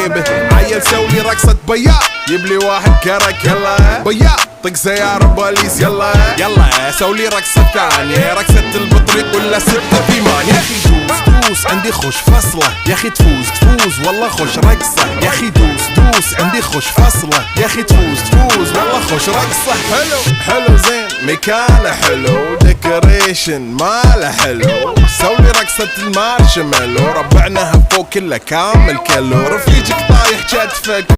به. عيل سولي رقصة بياع يبلي واحد كرك يلا بياع طق سيارة بوليس يلا يلا سولي رقصة ثانية رقصة البطريق ولا 6 8. يا اخي دوس عندي خوش فصلة يا اخي تفوز والله خوش رقصة يا اخي دوس عندي خوش فصلة يا اخي تفوز والله خوش رقصة. حلو زين مكانه حلو ديكوريشن ماله حلو سولي رقصة المارشميلو ربعناها فوق كله كامل كيلو رفيجك طايح كتفك